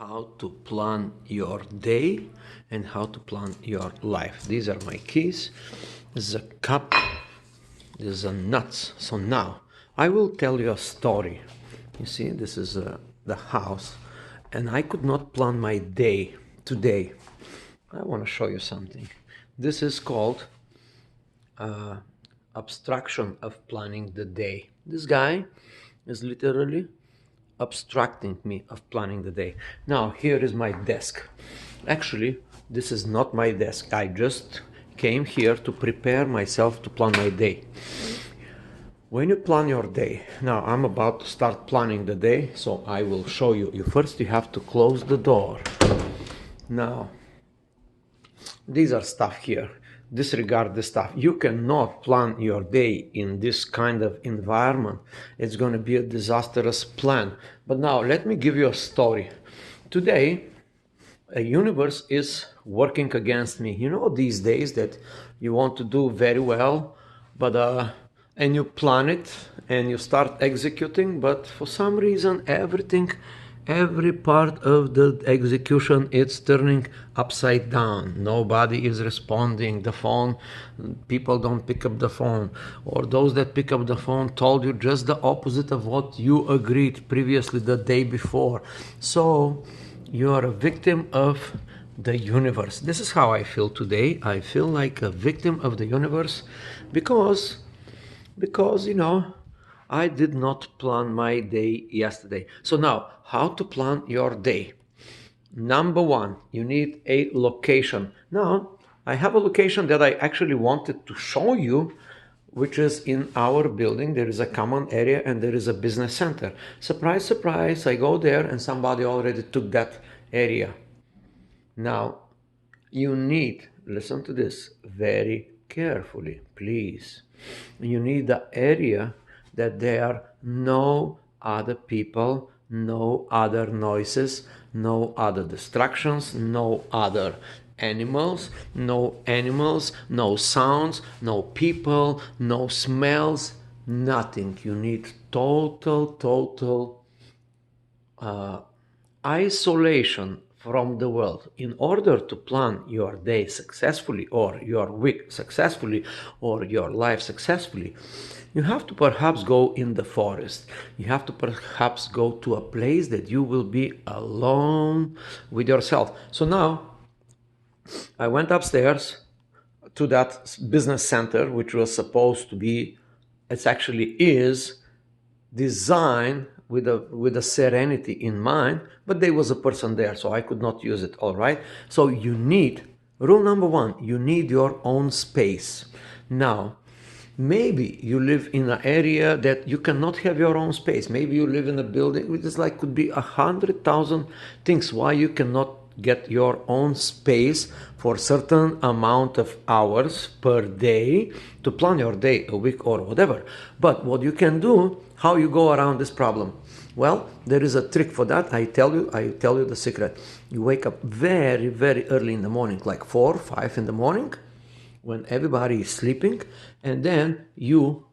how to plan your day and how to plan your life. These are my keys. This is a cup. This is a nuts. So now I will tell you a story. You see, this is the house, and I could not plan my day today. I want to show you something. This is called abstraction of planning the day. This guy is literally obstructing me of planning the day. Now here is my desk. Actually, this is not my desk. I just came here to prepare myself to plan my day. When you plan your day, now I'm about to start planning the day, so I will show you. First you have to close the door. Now these are stuff here. Disregard this stuff. You cannot plan your day in this kind of environment. It's going to be a disastrous plan. But now let me give you a story. Today, a universe is working against me. You know, these days that you want to do very well, but and you plan it and you start executing, but for some reason every part of the execution, it's turning upside down. Nobody is responding. The phone, people don't pick up the phone, or those that pick up the phone told you just the opposite of what you agreed previously the day before. So you are a victim of the universe. This is how I feel today. I feel like a victim of the universe because you know, I did not plan my day yesterday. So now, how to plan your day? Number one, you need a location. Now, I have a location that I actually wanted to show you, which is in our building. There is a common area and there is a business center. Surprise, surprise, I go there and somebody already took that area. Now, you need, listen to this very carefully, please. You need the area that there are no other people, no other noises, no other distractions, no other animals, no sounds, no people, no smells, nothing. You need total isolation from the world. In order to plan your day successfully, or your week successfully, or your life successfully, you have to perhaps go in the forest. You have to perhaps go to a place that you will be alone with yourself. So now I went upstairs to that business center, which was supposed to be, it actually is designed with a serenity in mind, but there was a person there, so I could not use it. All right, so you need, rule number one, you need your own space. Now maybe you live in an area that you cannot have your own space. Maybe you live in a building which is like, could be 100,000 things why you cannot get your own space for certain amount of hours per day to plan your day, a week, or whatever. But what you can do, how you go around this problem? Well, there is a trick for that. I tell you the secret. You wake up very, very early in the morning, like 4, 5 in the morning, when everybody is sleeping, and then you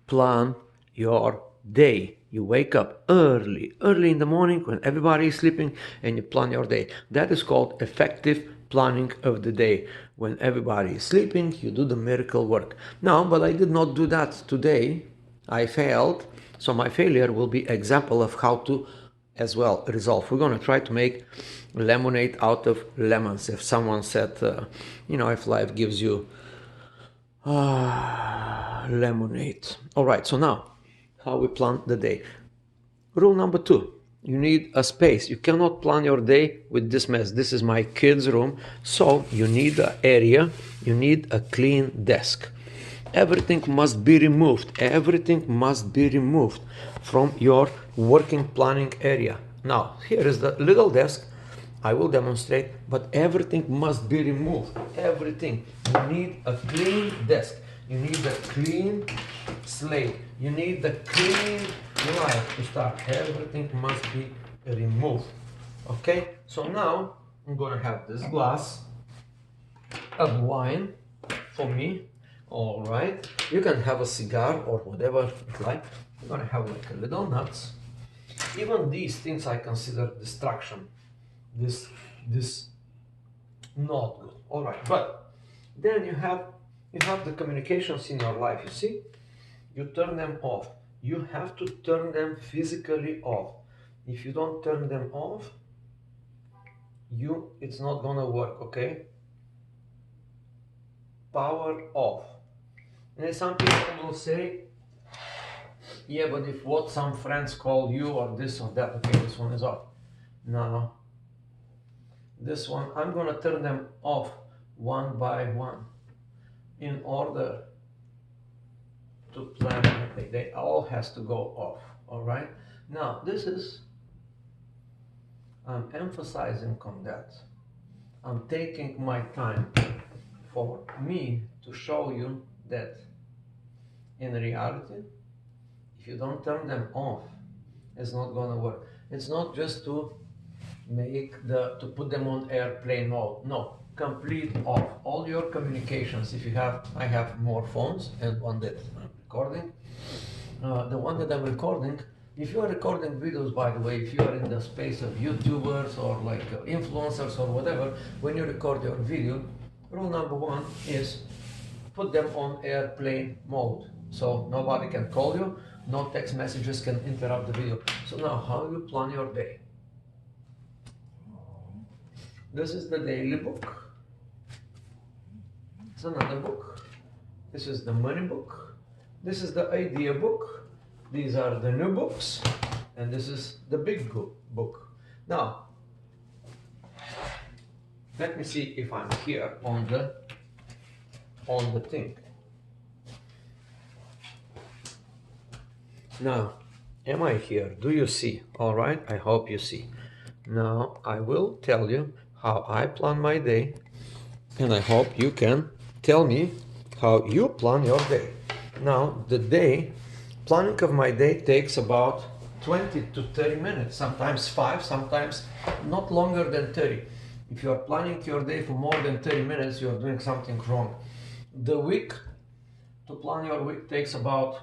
plan your day. You wake up early in the morning when everybody is sleeping, and you plan your day. That is called effective planning of the day. When everybody is sleeping, you do the miracle work. Now, but I did not do that today. I failed. So my failure will be example of how to as well resolve. We're going to try to make lemonade out of lemons. If someone said, you know, if life gives you lemonade. All right, so now how we plan the day. Rule number two, you need a space. You cannot plan your day with this mess. This is my kids' room, so you need an area, you need a clean desk. Everything must be removed. Everything must be removed from your working planning area. Now, here is the little desk. I will demonstrate, but everything must be removed. Everything. You need a clean desk. You need a clean slate. You need the clean life to start. Everything must be removed. Okay? So now I'm gonna have this glass of wine for me. All right, you can have a cigar or whatever you like. I'm gonna have like a little nuts. Even these things I consider distraction. this not good. All right, but then you have the communications in your life. You see, you turn them off. You have to turn them physically off. If you don't turn them off, it's not gonna work. Okay, power off. And then some people will say, yeah, but if what some friends call you or this or that, okay, this one is off. Now, this one, I'm gonna turn them off one by one in order to plan anything. They all has to go off, all right? Now, I'm emphasizing on that. I'm taking my time for me to show you that in reality, if you don't turn them off, it's not gonna work. It's not just to to put them on airplane mode. No, complete off. All your communications, I have more phones and one that I'm recording. The one that I'm recording, if you are recording videos, by the way, if you are in the space of YouTubers or like influencers or whatever, when you record your video, rule number one is put them on airplane mode. So nobody can call you, no text messages can interrupt the video. So now, how you plan your day? This is the daily book. It's another book. This is the money book. This is the idea book. These are the new books. And this is the big book. Now, let me see if I'm here on the thing. Now, am I here? Do you see? All right, I hope you see. Now, I will tell you how I plan my day, and I hope you can tell me how you plan your day. Now, the planning of my day takes about 20 to 30 minutes, sometimes 5, sometimes not longer than 30. If you are planning your day for more than 30 minutes, you are doing something wrong. To plan your week takes about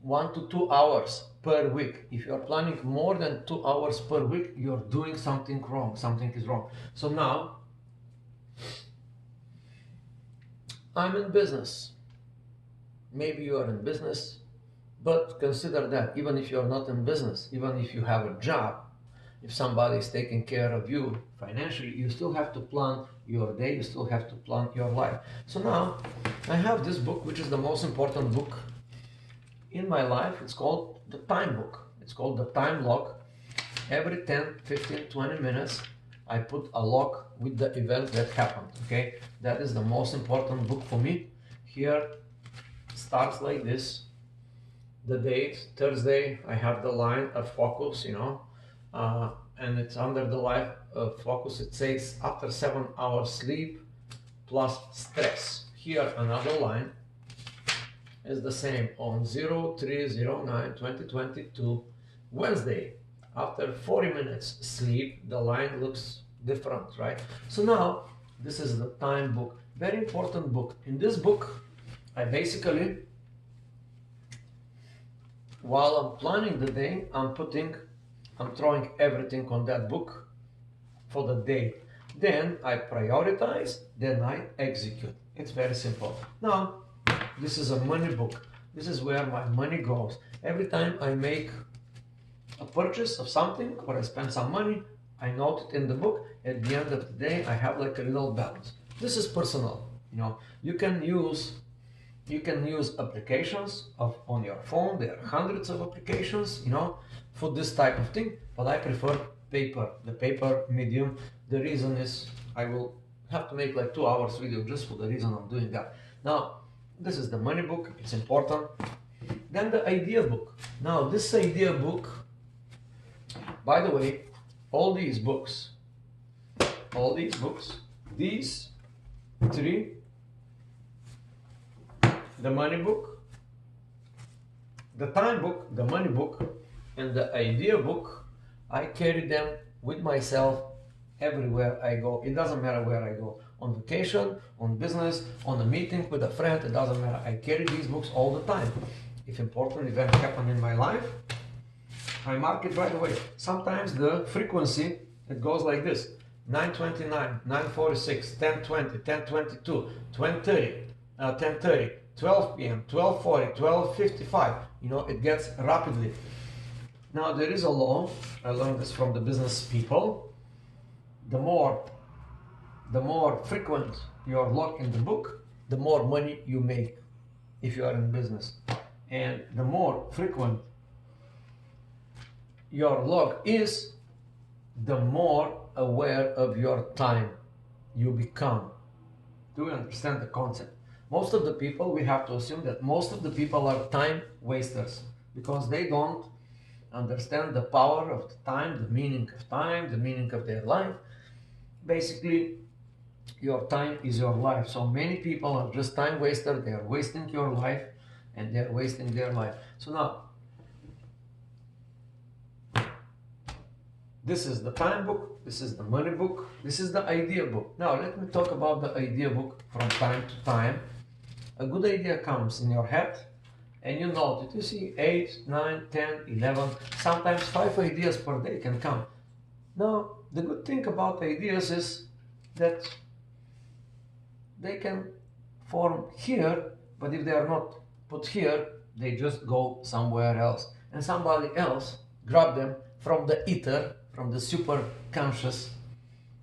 1 to 2 hours per week. If you are planning more than 2 hours per week, you're doing something wrong. Something is wrong. So now, I'm in business. Maybe you are in business, but consider that even if you're not in business, even if you have a job, if somebody is taking care of you financially, you still have to plan your day, you still have to plan your life. So now, I have this book, which is the most important book in my life. It's called the time book. It's called the time log. Every 10, 15, 20 minutes, I put a log with the event that happened, okay? That is the most important book for me. Here starts like this. The date, Thursday, I have the line of focus, and it's under the line of focus. It says after 7 hours sleep plus stress. Here another line is the same on 03/09/2022, Wednesday. After 40 minutes sleep, the line looks different, right? So now, this is the time book. Very important book. In this book, I basically, while I'm planning the day, I'm throwing everything on that book for the day. Then I prioritize, then I execute. It's very simple. Now, this is a money book. This is where my money goes. Every time I make a purchase of something or I spend some money, I note it in the book. At the end of the day, I have like a little balance. This is personal. You can use applications on your phone. There are hundreds of applications, for this type of thing. But I prefer paper, the paper medium. The reason is I will have to make like 2 hours video just for the reason I'm doing that. Now, this is the money book. It's important. Then the idea book. Now, this idea book, by the way, all these books, these three, the money book, the time book, the money book, and the idea book, I carry them with myself everywhere I go. It doesn't matter where I go. On vacation, on business, on a meeting with a friend, it doesn't matter. I carry these books all the time. If important events happen in my life, I mark it right away. Sometimes the frequency It goes like this: 9:29, 9:46, 10:20, 10:22, 10:30, 12 p.m., 12:40, 12:55. You know, it gets rapidly. Now there is a law. I learned this from the business people. The more frequent your log in the book, the more money you make if you are in business. And the more frequent your log is, the more aware of your time you become. Do you understand the concept? Most of the people, we have to assume that most of the people are time wasters because they don't understand the power of the time, the meaning of time, the meaning of their life. Basically, your time is your life. So many people are just time wasters. They are wasting your life and they're wasting their life. So now, this is the time book, this is the money book, this is the idea book. Now let me talk about the idea book. From time to time, a good idea comes in your head and you note it. You see 8, 9, 10, 11, sometimes 5 ideas per day can come. Now, the good thing about ideas is that they can form here, but if they are not put here, they just go somewhere else. And somebody else grab them from the ether, from the super conscious,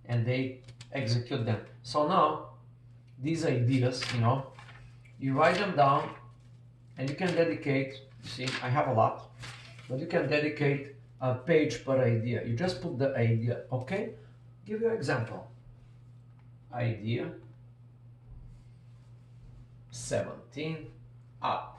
and they execute them. So now, these ideas, you know, you write them down and you can dedicate, you see, I have a lot, but you can dedicate a page per idea. You just put the idea, okay? Give you an example. Idea 17 up.